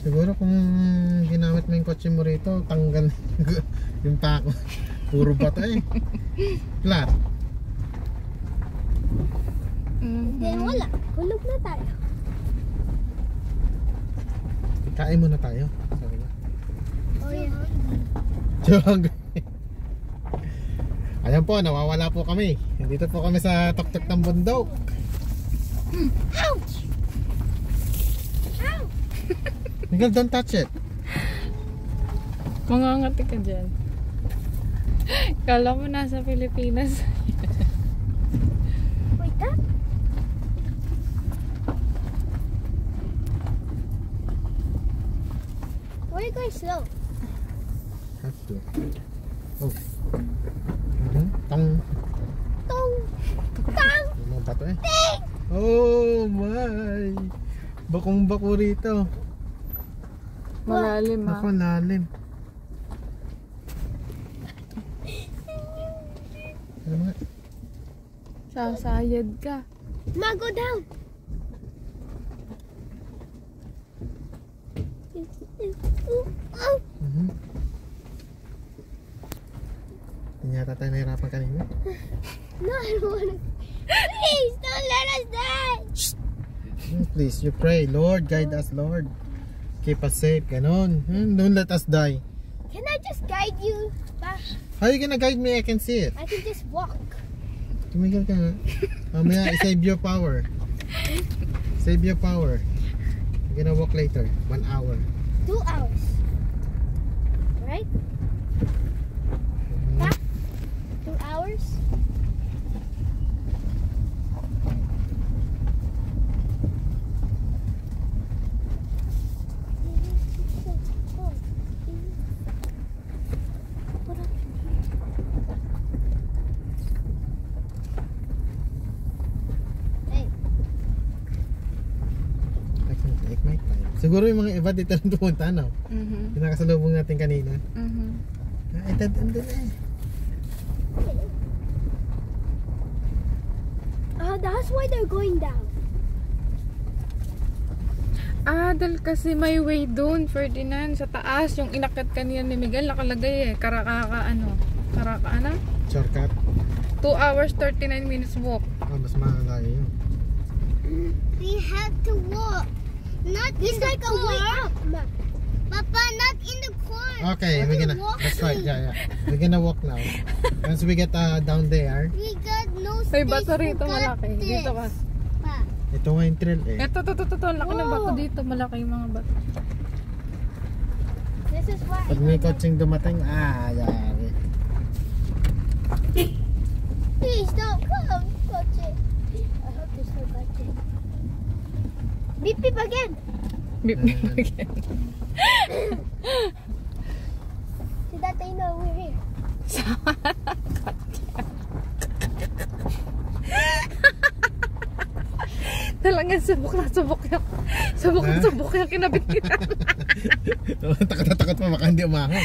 Siguro kung ginamit mo yung kotse mo rito, tanggal yung pako. Puro bato eh. Flat. Hindi, wala. Hulog na tayo. Kain muna tayo. Sabi ba? Oh, yeah. Jog. Ayan po, nawawala po kami. Dito po kami sa tuktok ng bundok. Ouch! Ow! Miguel, don't touch it. Mangangati ka dyan. Kala mo nasa Pilipinas. Wait, that? Why are you going slow? Have to. Oh. Tong. Tong! Tong! Yung mga bato eh. Ting! Oh my! Bakong bako rito. Malalim ha. Ako, lalim. Ano nga? Sasayad ka. Ma, go down! Hindi yata tayo nahirapan kanina. No, I don't wanna. Please, don't let us die! Please, you pray. Lord, guide us, Lord. Keep us safe. Ganon. Don't let us die. Can I just guide you back? How are you gonna guide me? I can see it. I can just walk. Tumigil ka nga. Mamaya, save your power. Save your power. You're gonna walk later. 1 hour. 2 hours. Right? 2 hours? Take my time. Siguro yung mga iba dito rin pumunta, no? Yung nakasalubong natin kanina. Ito, andun eh. That's why they're going down. Dahil kasi may way doon, Ferdinand, sa taas. Yung inakyat kanina ni Miguel, nakalagay eh. Shortcut. 2 hours, 39 minutes walk. Mas malayo yun. We have to walk. Not in the car. Papa, not in the car. Okay, we're gonna walk. That's right, yeah. We're gonna walk now. Once we get down there. We got no May space. bato rito malaki. Dito ka. Pa. Ito nga yung trail eh. Ito. Laki ng bato dito. Malaki yung mga bato. This is why. Pag may kotseng dumating, yari. Please don't come, Coach. I hope there's no Coach. Beep beep again. Beep again. So that they know we're here. Talagang subok yung kinabit nila. Takot pa, baka hindi umahon.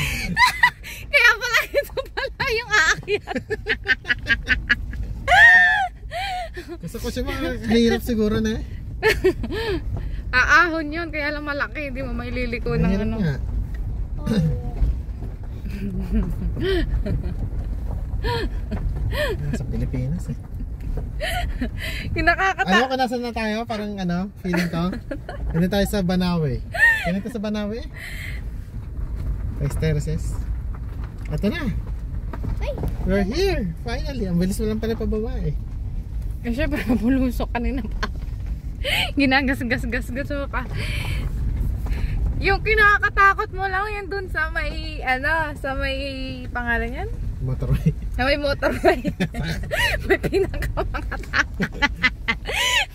Kaya pala ito pala yung aakyat. Gusto ko siya mahirap siguro na eh. Aahon yun, kaya lang malaki. Hindi mo maililiko ng Mahirap ano. nga. Sa Pilipinas eh. Ano ka, nasan na tayo? Parang ano, feeling ko. Hindi tayo sa Banawe. Ganito sa Banawe. Rice terraces. Ito na. We're here. Finally. Ang bilis mo lang pala pababa eh. Eh syempre, nabulusok kanina pa. Ginagas-gas-gas ka. Yung kinakatakot mo lang yan dun sa may, sa may pangalan yan? Motorway. Sa may motorway. May pinaka-makatakot.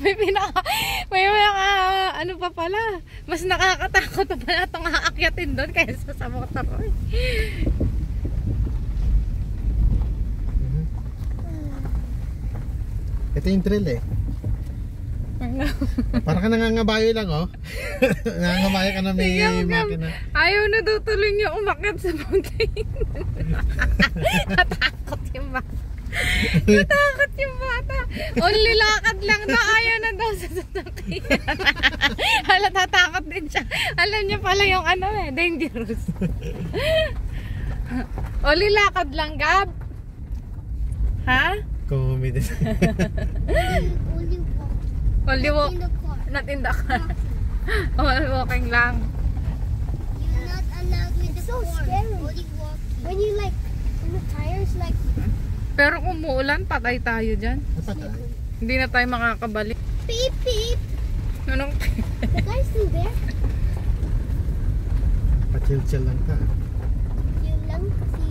may mga, ano pa pala, mas nakakatakot pa pala itong aakyatin doon kaysa sa motorway. Ito yung trail eh. Para ka nangangabayo lang oh. Nangangabayo ka na may makina. Ayaw na daw tuloy niya umakyat sa mountain. Natakot yung bata. Only lakad lang daw. Ayaw na daw sa sasakyan. Hala, tatakot din siya. Alam niya pala yung ano dangerous. Only lakad lang, Gab. Ha? Comedy. Only walk. Only walk. In the car. Not in the car. Only walking lang. You're not allowed with the car. So scary. Only walking. When you like, when the tires like. Pero kung umuulan, patay tayo dyan. Napatay. Hindi na tayo makakabalik. Beep beep. Anong? The guy's still there. Pa-chill-chill lang ka. Yun lang kasi